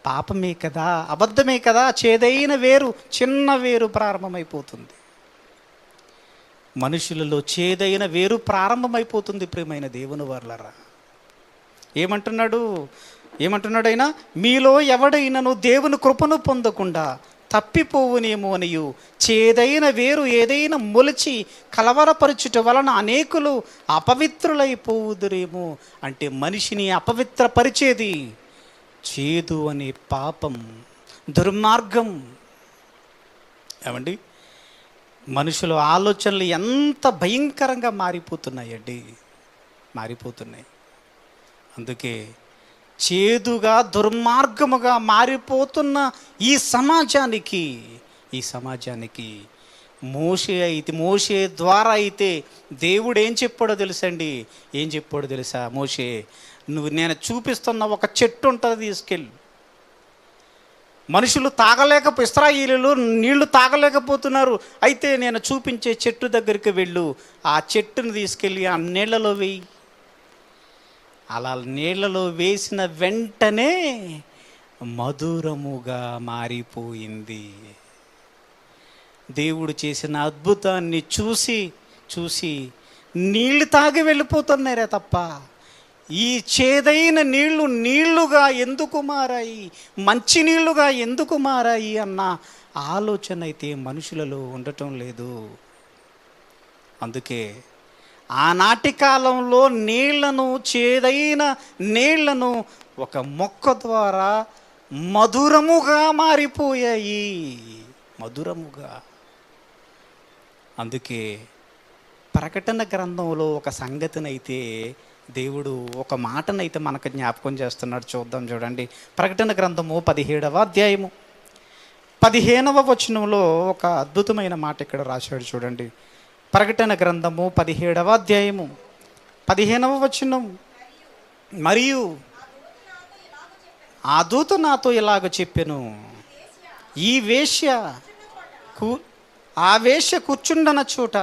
పాపమే కదా, అబద్ధమే కదా, చేదైన వేరు, చిన్న వేరు ప్రారంభమైపోతుంది. మనుషులలో చేదైన వేరు ప్రారంభమైపోతుంది. ప్రియమైన దేవుని వారలారా, ఏమంటున్నాడు ఆయన? మీలో ఎవడైనను దేవుని కృపను పొందకుండా తప్పిపోవునేమో అనియు చేదైన వేరు ఏదైనా మొలిచి కలవరపరచుట వలన అనేకులు అపవిత్రులైపోవుదురేమో. అంటే మనిషిని అపవిత్రపరిచేది చేదు అనే పాపం, దుర్మార్గం. ఏమండి? మనుషుల ఆలోచనలు ఎంత భయంకరంగా మారిపోతున్నాయి. అందుకే చేదుగా దుర్మార్గముగా మారిపోతున్న ఈ సమాజానికి మోషే ద్వారా అయితే దేవుడు ఏం చెప్పాడో తెలుసండి? ఏం చెప్పాడో తెలుసా? మోషే, నేను చూపిస్తున్న ఒక చెట్టు ఉంటుంది, తీసుకెళ్ళి మనుషులు ఇశ్రాయేలీయులు నీళ్లు తాగలేకపోతున్నారు, అయితే నేను చూపించే చెట్టు దగ్గరికి వెళ్ళు, ఆ చెట్టును తీసుకెళ్ళి ఆ నీళ్లలో వేయి. అలా నీళ్లలో వేసిన వెంటనే మధురముగా మారిపోయింది. దేవుడు చేసిన అద్భుతాన్ని చూసి నీళ్లు తాగి వెళ్ళిపోతున్నారే తప్ప ఈ చేదైన నీళ్లుగా ఎందుకు మారాయి, మంచి నీళ్లుగా ఎందుకు మారాయి అన్న ఆలోచన అయితే మనుషులలో ఉండటం లేదు. అందుకే ఆనాటి కాలంలో చేదైన నీళ్లను ఒక మొక్క ద్వారా మధురముగా మారిపోయాయి, మధురముగా. అందుకే ప్రకటన గ్రంథంలో ఒక సంగతినైతే దేవుడు ఒక మాటనైతే మనకు జ్ఞాపకం చేస్తున్నాడు. చూద్దాం, చూడండి. ప్రకటన గ్రంథము 17వ అధ్యాయము 15వ వచనంలో ఒక అద్భుతమైన మాట ఇక్కడ రాశాడు. చూడండి, ప్రకటన గ్రంథము 17వ అధ్యాయము 15వ వచనం. మరియు ఆ దూత నాతో ఇలాగ చెప్పెను, ఈ వేశ్య ఆ వేశ్య కూర్చున్న చోట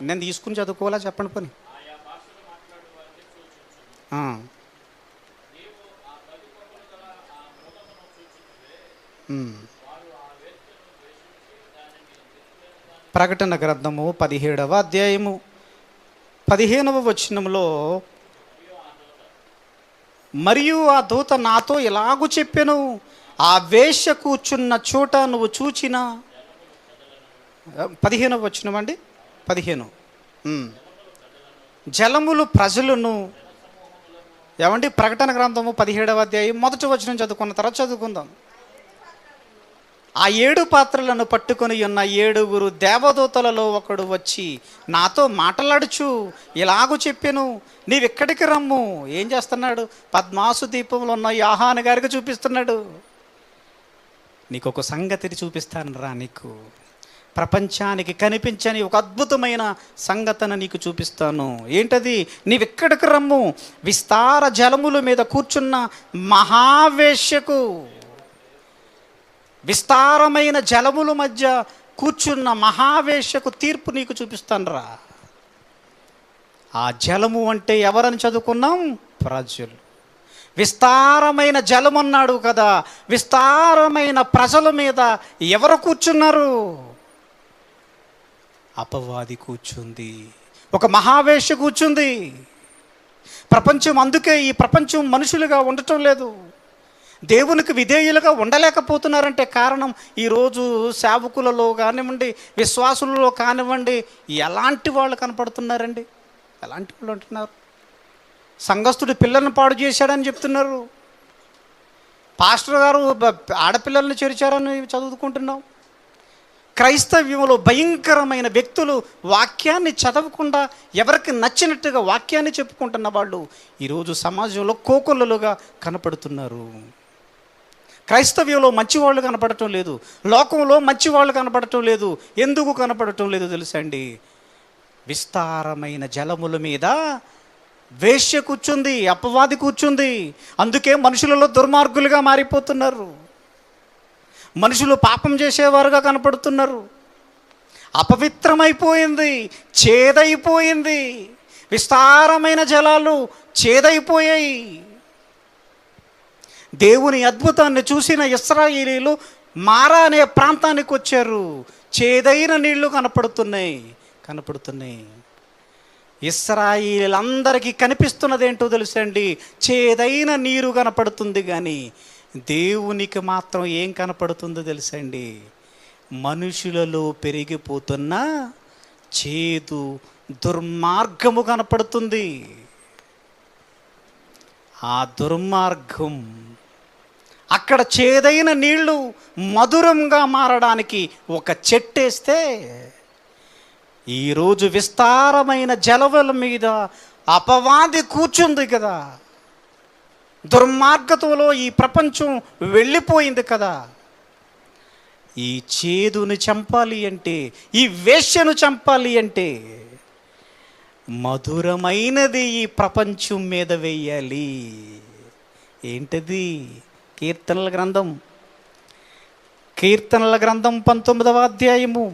నేను తీసుకుని చదువుకోవాలా? చెప్పండి పని. ప్రకటన గ్రంథము 17వ అధ్యాయము 15వ వచనంలో, మరియు ఆ దూత నాతో ఇలాగూ చెప్పెను, ఆ వేశ్య కూర్చున్న చోట నువ్వు చూచిన 15వ వచనం అండి, 15 జలములు ప్రజలను. ఏమండి, ప్రకటన గ్రంథము 17వ అధ్యాయం 1వ వచనం చదువుకున్న తర్వాత చదువుకుందాం. ఆ 7 పాత్రలను పట్టుకొని ఉన్న 7 దేవదూతలలో ఒకడు వచ్చి నాతో మాట్లాడుచు ఇలాగూ చెప్పాను, నీవెక్కడికి రమ్ము. ఏం చేస్తున్నాడు? పద్మాసు దీపంలో ఉన్న యోహాను గారికి చూపిస్తున్నాడు. నీకు ఒక సంగతిని చూపిస్తాను రా, నీకు ప్రపంచానికి కనిపించని ఒక అద్భుతమైన సంగతిని నీకు చూపిస్తాను. ఏంటది? నీవెక్కడికి రమ్ము, విస్తార జలముల మీద కూర్చున్న మహావేశ్యకు, విస్తారమైన జలముల మధ్య కూర్చున్న మహావేశ్యకు తీర్పు నీకు చూపిస్తాను రా. ఆ జలము అంటే ఎవరని చదువుకున్నాం? ప్రజలు. విస్తారమైన జలం అన్నాడు కదా, విస్తారమైన ప్రజల మీద ఎవరు కూర్చున్నారు? అపవాది కూర్చుంది, ఒక మహావేశ్య కూర్చుంది. ప్రపంచం, అందుకే ఈ ప్రపంచం మనుషులుగా ఉండటం లేదు, దేవునికి విధేయులుగా ఉండలేకపోతున్నారంటే కారణం ఈరోజు సేవకులలో కానివ్వండి, విశ్వాసులలో కానివ్వండి, ఎలాంటి వాళ్ళు కనపడుతున్నారండి? ఎలాంటి వాళ్ళు అంటున్నారు? సంఘస్థుడు పిల్లల్ని పాడు చేశాడని చెప్తున్నారు, పాస్టర్ గారు ఆడపిల్లల్ని చేర్చారని చదువుకుంటున్నాం. క్రైస్తవ్యంలో భయంకరమైన వ్యక్తులు వాక్యాన్ని చదవకుండా ఎవరికి నచ్చినట్టుగా వాక్యాన్ని చెప్పుకుంటున్న వాళ్ళు ఈరోజు సమాజంలో కోకొల్లలుగా కనపడుతున్నారు. క్రైస్తవ్యంలో మంచివాళ్ళు కనపడటం లేదు, లోకంలో మంచివాళ్ళు కనపడటం లేదు. ఎందుకు కనపడటం లేదు తెలుసా అండి? విస్తారమైన జలముల మీద వేశ్య కూర్చుంది, అపవాది కూర్చుంది. అందుకే మనుషులలో దుర్మార్గులుగా మారిపోతున్నారు, మనుషులు పాపం చేసేవారుగా కనపడుతున్నారు. అపవిత్రమైపోయింది, చేదైపోయింది, విస్తారమైన జలాలు చేదైపోయాయి. దేవుని అద్భుతాన్ని చూసిన ఇశ్రాయేలీయులు మారా అనే ప్రాంతానికి వచ్చారు. చేదైన నీళ్లు కనపడుతున్నాయి. ఇశ్రాయేలీయులందరికీ కనిపిస్తున్నది ఏంటో తెలుసండి? చేదైన నీరు కనపడుతుంది, కానీ దేవునికి మాత్రం ఏం కనపడుతుందో తెలుసండి? మనుషులలో పెరిగిపోతున్న చేదు దుర్మార్గము కనపడుతుంది. ఆ దుర్మార్గం, అక్కడ చేదైన నీళ్లు మధురంగా మారడానికి ఒక చెట్టేస్తే, ఈరోజు విస్తారమైన జలముల మీద అపవాది కూర్చుంది కదా. దుర్మార్గతలో ఈ ప్రపంచం వెళ్ళిపోయింది కదా. ఈ చేదును చంపాలి అంటే, ఈ వేశ్యను చంపాలి అంటే మధురమైనది ఈ ప్రపంచం మీద వేయాలి. ఏంటది? కీర్తనల గ్రంథం 19వ అధ్యాయము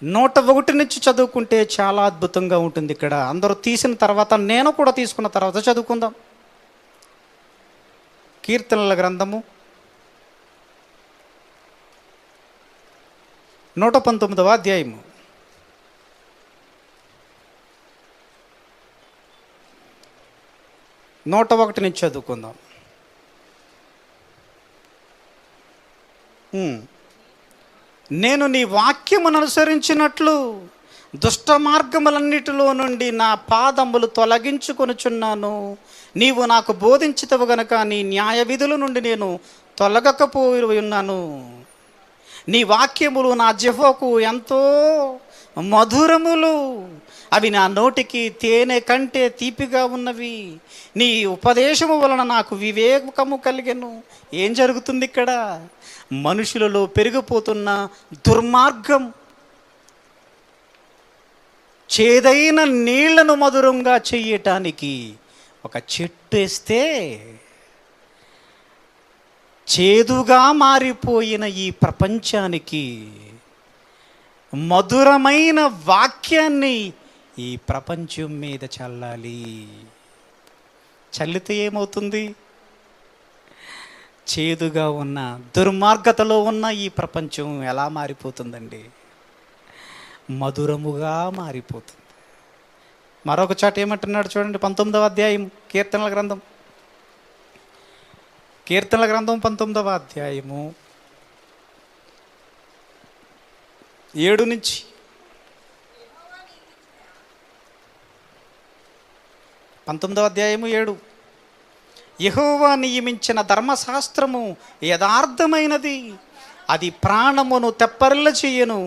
101 నుంచి చదువుకుంటే చాలా అద్భుతంగా ఉంటుంది. ఇక్కడ అందరూ తీసిన తర్వాత, నేను కూడా తీసుకున్న తర్వాత చదువుకుందాం. కీర్తనల గ్రంథము 119వ అధ్యాయము 101 నుంచి చదువుకుందాం. నేను నీ వాక్యమును అనుసరించినట్లు దుష్ట మార్గములన్నిటిలో నుండి నా పాదములు తొలగించుకొనుచున్నాను. నీవు నాకు బోధించితవు గనక నీ న్యాయ విధుల నుండి నేను తొలగకపోయి ఉన్నాను. నీ వాక్యములు నా జిహ్వకు ఎంతో మధురములు, అవి నా నోటికి తేనె కంటే తీపిగా ఉన్నవి. నీ ఉపదేశము వలన నాకు వివేకము కలిగెను. ఏం జరుగుతుంది ఇక్కడ? మనుషులలో పెరిగిపోతున్న దుర్మార్గం. చేదైన నీళ్లను మధురంగా చెయ్యటానికి ఒక చెట్టు వేస్తే చేదుగా మారిపోయిన ఈ ప్రపంచానికి మధురమైన వాక్యాన్ని ఈ ప్రపంచం మీద చల్లాలి. చల్లితే ఏమవుతుంది? చేదుగా ఉన్న, దుర్మార్గతలో ఉన్న ఈ ప్రపంచం ఎలా మారిపోతుందండి? మధురముగా మారిపోతుంది. మరొక చాట ఏమంటున్నాడు చూడండి, 19వ అధ్యాయం కీర్తనల గ్రంథం 19వ అధ్యాయము 7 నుంచి 19వ అధ్యాయము 7. యెహోవా నియమించిన ధర్మశాస్త్రము యథార్థమైనది, అది ప్రాణమును తెప్పరిల్ల చెయ్యను.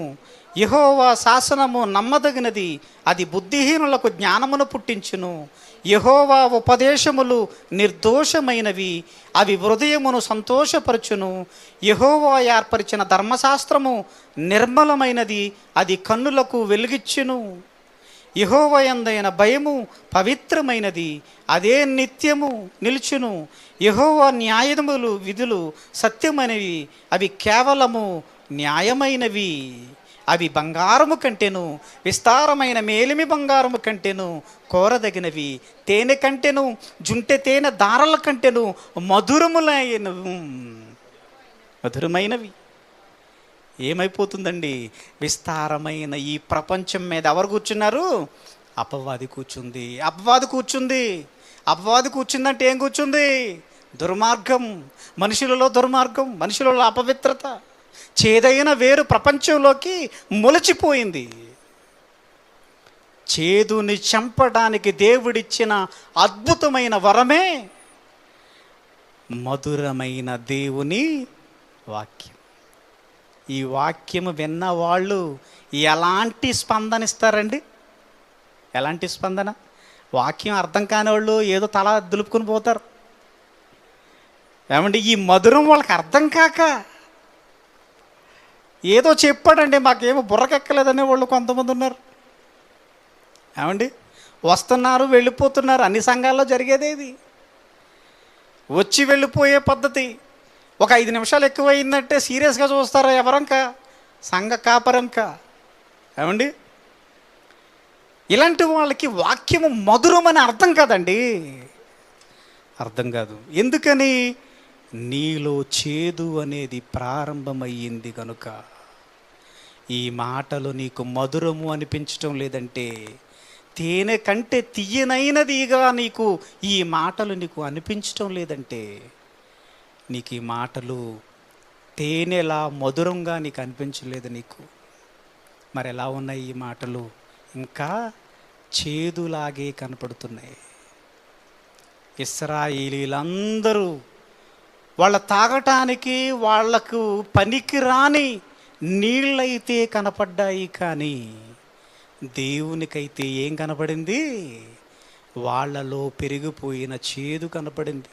యెహోవా శాసనము నమ్మదగినది, అది బుద్ధిహీనులకు జ్ఞానమును పుట్టించును. యెహోవా ఉపదేశములు నిర్దోషమైనవి, అవి హృదయమును సంతోషపరచును. యెహోవా ఏర్పరిచిన ధర్మశాస్త్రము నిర్మలమైనది, అది కన్నులకు వెలుగిచ్చును. యెహోవా యందైన భయము పవిత్రమైనది, అదే నిత్యము నిలుచును. యెహోవా న్యాయములు విధులు సత్యమైనవి, అవి కేవలము న్యాయమైనవి. అవి బంగారము కంటెను, విస్తారమైన మేలిమి బంగారము కంటెను కోరదగినవి. తేనె కంటెను, జుంటె తేనె దారల కంటెను మధురమైనవి. ఏమైపోతుందండి? విస్తారమైన ఈ ప్రపంచం మీద ఎవరు కూర్చున్నారు? అపవాది కూర్చుంది. అపవాది కూర్చుందంటే ఏం కూర్చుంది? దుర్మార్గం. మనుషులలో దుర్మార్గం, మనుషులలో అపవిత్రత, చేదైన వేరు ప్రపంచంలోకి మొలిచిపోయింది. చేదుని చంపడానికి దేవుడిచ్చిన అద్భుతమైన వరమే మధురమైన దేవుని వాక్యం. ఈ వాక్యము విన్న వాళ్ళు ఎలాంటి స్పందన ఇస్తారండి? ఎలాంటి స్పందన? వాక్యం అర్థం కాని వాళ్ళు ఏదో తల దులుపుకొని పోతారు. ఏమండి, ఈ మధురం వాళ్ళకి అర్థం కాక ఏదో చెప్పాడండి, మాకేమో బుర్రకెక్కలేదనే వాళ్ళు కొంతమంది ఉన్నారు. ఏమండి, వస్తున్నారు వెళ్ళిపోతున్నారు. అన్ని సంఘాల్లో జరిగేదేది. వచ్చి వెళ్ళిపోయే పద్ధతి. ఒక 5 నిమిషాలు ఎక్కువైందంటే సీరియస్గా చూస్తారా ఎవరంక? సంఘ కాపరంక. ఏమండి, ఇలాంటి వాళ్ళకి వాక్యము మధురమని అర్థం కాదండి, అర్థం కాదు. ఎందుకని? నీలో చేదు అనేది ప్రారంభమయ్యింది కనుక. ఈ మాటలు నీకు మధురము అనిపించటం లేదంటే, తేనె కంటే తీయనైనదిగా నీకు ఈ మాటలు నీకు అనిపించటం లేదంటే, నీకు ఈ మాటలు తేనెలా మధురంగా నీకు అనిపించలేదు నీకు. మరి ఎలా ఉన్నాయి ఈ మాటలు? ఇంకా చేదులాగే కనపడుతున్నాయి. ఇశ్రాయేలీలందరూ వాళ్ళ తాగటానికి వాళ్లకు పనికిరాని నీళ్ళైతే కనపడ్డాయి, కానీ దేవునికైతే ఏం కనపడింది? వాళ్ళలో పెరిగిపోయిన చేదు కనపడింది.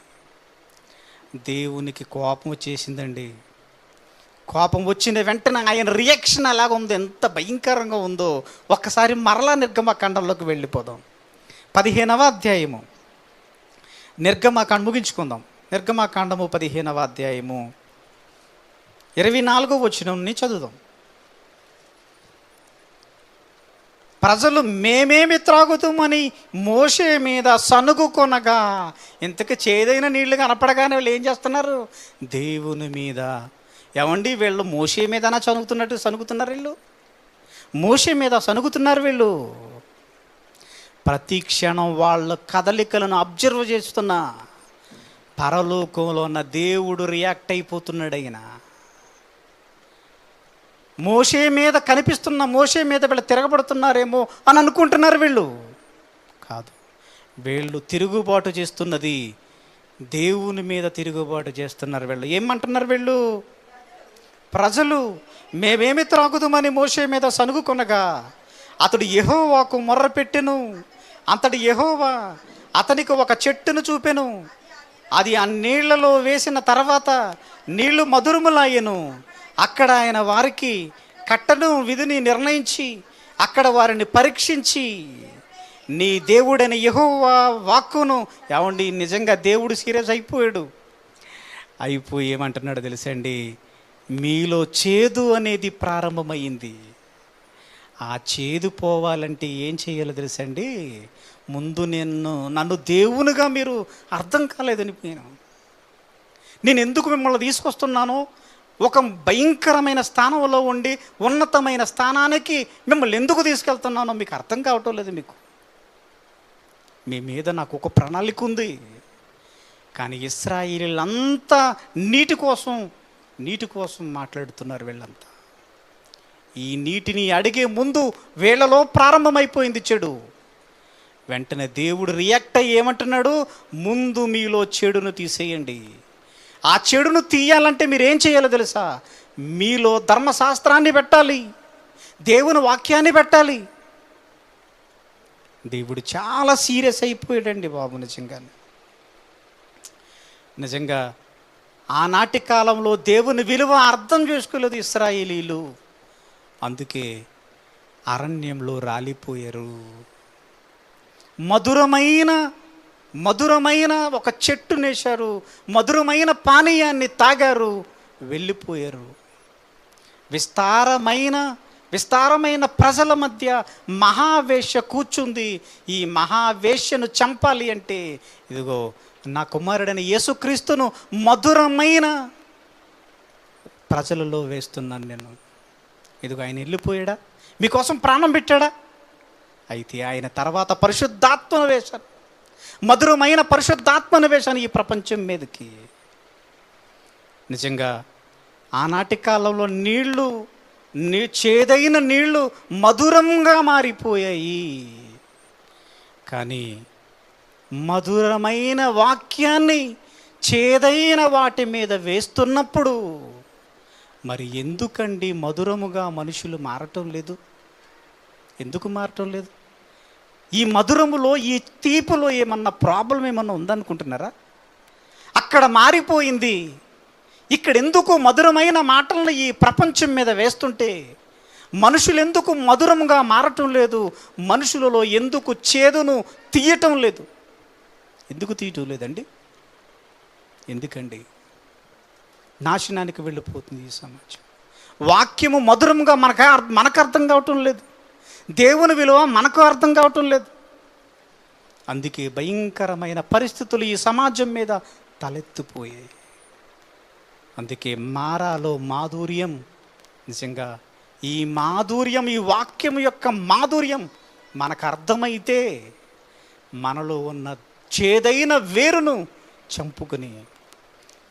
దేవునికి కోపం వచ్చేసిందండి. కోపం వచ్చిన వెంటనే ఆయన రియాక్షన్ ఎలాగ ఉందో, ఎంత భయంకరంగా ఉందో ఒక్కసారి మరలా నిర్గమకాండంలోకి వెళ్ళిపోదాం. 15వ అధ్యాయము ముగించుకుందాం. నిర్గమకాండము 15వ అధ్యాయము 24వ వచనాన్ని చదువుదాం. ప్రజలు మేమేమి త్రాగుతామని మోషే మీద సనుగుకొనగా, ఇంతకు చేదైన నీళ్లు కనపడగానే వీళ్ళు ఏం చేస్తున్నారు? దేవుని మీద. ఏమండి, వీళ్ళు మోషే మీదనా సనుగుతున్నారు వీళ్ళు? మోషే మీద సనుగుతున్నారు వీళ్ళు. ప్రతి క్షణం వాళ్ళ కదలికలను అబ్జర్వ్ చేస్తున్నా పరలోకంలో ఉన్న దేవుడు రియాక్ట్ అయిపోతున్నాడు. ఆయన మోషే మీద కనిపిస్తున్న మోషే మీద వీళ్ళు తిరగబడుతున్నారేమో అని అనుకుంటున్నారు. వీళ్ళు కాదు, వీళ్ళు తిరుగుబాటు చేస్తున్నది దేవుని మీద తిరుగుబాటు చేస్తున్నారు. వీళ్ళు ఏమంటున్నారు? వీళ్ళు ప్రజలు మేమేమి త్రాగుదామని మోషే మీద సనుగుకొనగా అతడు యెహోవాకు మొర్రపెట్టెను. అంతటి యెహోవా అతనికి ఒక చెట్టును చూపెను. అది ఆ నీళ్లలో వేసిన తర్వాత నీళ్లు మధురములాయెను. అక్కడ ఆయన వారికి కట్టను విధిని నిర్ణయించి అక్కడ వారిని పరీక్షించి నీ దేవుడైన యెహోవా వాక్కును. ఏమండి, నిజంగా దేవుడు సీరియస్ అయిపోయి ఏమంటున్నాడు తెలుసండి? మీలో చేదు అనేది ప్రారంభమైంది. ఆ చేదు పోవాలంటే ఏం చేయాలో తెలుసండి? ముందు నన్ను దేవునిగా మీరు అర్థం కాలేదని నేను ఎందుకు మిమ్మల్ని తీసుకొస్తున్నానో, ఒక భయంకరమైన స్థానంలో ఉండి ఉన్నతమైన స్థానానికి మిమ్మల్ని ఎందుకు తీసుకెళ్తున్నానో మీకు అర్థం కావటం లేదు. మీ మీద నాకు ఒక ప్రణాళిక ఉంది. కానీ ఇశ్రాయేలీలంతా నీటి కోసం మాట్లాడుతున్నారు. వీళ్ళంతా ఈ నీటిని అడిగే ముందు వీళ్ళలో ప్రారంభమైపోయింది చెడు. వెంటనే దేవుడు రియాక్ట్ అయ్యి ఏమంటున్నాడు? ముందు మీలో చెడును తీసేయండి. ఆ చెడును తీయాలంటే మీరు ఏం చేయాలో తెలుసా? మీలో ధర్మశాస్త్రాన్ని పెట్టాలి, దేవుని వాక్యాన్ని పెట్టాలి. దేవుడు చాలా సీరియస్ అయిపోయాడండి బాబు. నిజంగా ఆనాటి కాలంలో దేవుని విలువ అర్థం చేసుకోలేదు ఇశ్రాయేలీలు. అందుకే అరణ్యంలో రాలిపోయారు. మధురమైన ఒక చెట్టు నేశారు, మధురమైన పానీయాన్ని తాగారు, వెళ్ళిపోయారు. విస్తారమైన ప్రజల మధ్య మహావేశ్య కూర్చుంది. ఈ మహావేశ్యను చంపాలి అంటే ఇదిగో నా కుమారుడైన యేసుక్రీస్తును మధురమైన ప్రజలలో వేస్తున్నాను నేను. ఇదిగో ఆయన వెళ్ళిపోయాడా? మీకోసం ప్రాణం పెట్టాడా? అయితే ఆయన తర్వాత పరిశుద్ధాత్మను వేశాను, మధురమైన పరిశుద్ధాత్మను వేశాను ఈ ప్రపంచం మీదకి. నిజంగా ఆనాటి కాలంలో చేదైన నీళ్లు మధురంగా మారిపోయాయి. కానీ మధురమైన వాక్యాన్ని చేదైన వాటి మీద వేస్తున్నప్పుడు మరి ఎందుకండి మధురముగా మనుషులు మారటం లేదు? ఎందుకు మారటం లేదు? ఈ మధురములో, ఈ తీపులో ఏమన్నా ప్రాబ్లం ఏమన్నా ఉందనుకుంటున్నారా? అక్కడ మారిపోయింది. ఇక్కడ ఎందుకు మధురమైన మాటలను ఈ ప్రపంచం మీద వేస్తుంటే మనుషులు ఎందుకు మధురముగా మారటం లేదు? మనుషులలో ఎందుకు చేదును తీయటం లేదు? ఎందుకు తీయటం లేదండి? ఎందుకండి? నాశనానికి వెళ్ళిపోతుంది ఈ సమాజం. వాక్యము మధురంగా మనకు అర్థం కావటం లేదు. దేవుని విలువ మనకు అర్థం కావటం లేదు. అందుకే భయంకరమైన పరిస్థితులు ఈ సమాజం మీద తలెత్తిపోయాయి. అందుకే మారాలో మాధుర్యం. నిజంగా ఈ మాధుర్యం, ఈ వాక్యం యొక్క మాధుర్యం మనకు అర్థమైతే మనలో ఉన్న చేదైన వేరును చంపుకొని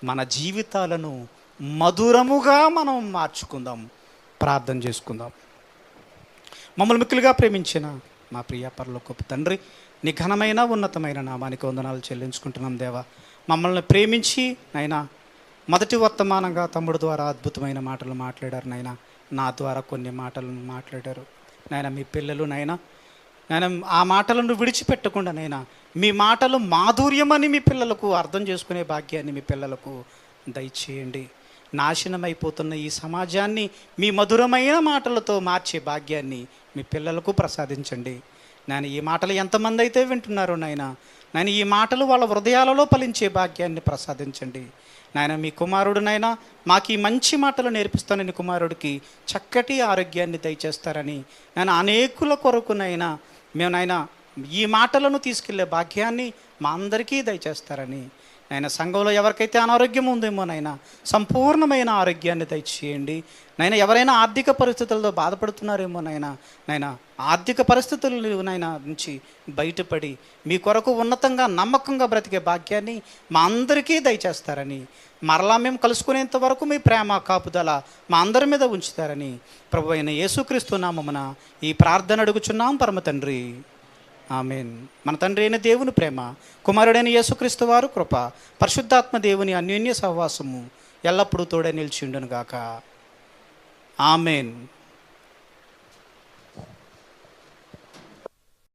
మన జీవితాలను మధురముగా మనం మార్చుకుందాం. ప్రార్థన చేసుకుందాం. మమ్మల్ని మిక్కులుగా ప్రేమించిన మా ప్రియ పరలోకపు తండ్రి, నీ ఘనమైన ఉన్నతమైన నామానికి వందనాలు చెల్లించుకుంటున్నాం దేవా. మమ్మల్ని ప్రేమించి నాయనా మొదటి వర్తమానంగా తమ్ముడు ద్వారా అద్భుతమైన మాటలు మాట్లాడారు నాయనా. నా ద్వారా కొన్ని మాటలను మాట్లాడారు నాయన. మీ పిల్లలు నాయన నేను ఆ మాటలను విడిచిపెట్టకుండా నైనా మీ మాటలు మాధుర్యమని మీ పిల్లలకు అర్థం చేసుకునే భాగ్యాన్ని మీ పిల్లలకు దయచేయండి. నాశనమైపోతున్న ఈ సమాజాన్ని మీ మధురమైన మాటలతో మార్చే భాగ్యాన్ని మీ పిల్లలకు ప్రసాదించండి. నేను ఈ మాటలు ఎంతమంది అయితే వింటున్నారో నేను ఈ మాటలు వాళ్ళ హృదయాలలో ఫలించే భాగ్యాన్ని ప్రసాదించండి. నాయన మీ కుమారుడునైనా మాకు ఈ మంచి మాటలు నేర్పిస్తానని కుమారుడికి చక్కటి ఆరోగ్యాన్ని దయచేస్తారని, నేను అనేకుల కొరకునైనా మేమునైనా ఈ మాటలను తీసుకెళ్లే భాగ్యాన్ని మా అందరికీ దయచేస్తారని, నాయన సంఘంలో ఎవరికైతే అనారోగ్యం ఉందేమో నాయన సంపూర్ణమైన ఆరోగ్యాన్ని దయచేయండి. నాయన ఎవరైనా ఆర్థిక పరిస్థితులతో బాధపడుతున్నారేమో నాయన ఆర్థిక పరిస్థితులు నుంచి బయటపడి మీ కొరకు ఉన్నతంగా నమ్మకంగా బ్రతికే భాగ్యాన్ని మా అందరికీ దయచేస్తారని, మరలా మేము కలుసుకునేంత వరకు మీ ప్రేమ కాపుదల మా అందరి మీద ఉంచుతారని ప్రభు అయిన యేసుక్రీస్తు నామమున ఈ ప్రార్థన అడుగుచున్నాం పరమ తండ్రి. ఆమెన్. మన తండ్రి అయిన దేవుని ప్రేమ, కుమారుడైన యేసుక్రీస్తు వారు కృప, పరిశుద్ధాత్మ దేవుని అన్యోన్య సహవాసము ఎల్లప్పుడూ తోడే నిలిచి ఉండును గాక. ఆమెన్.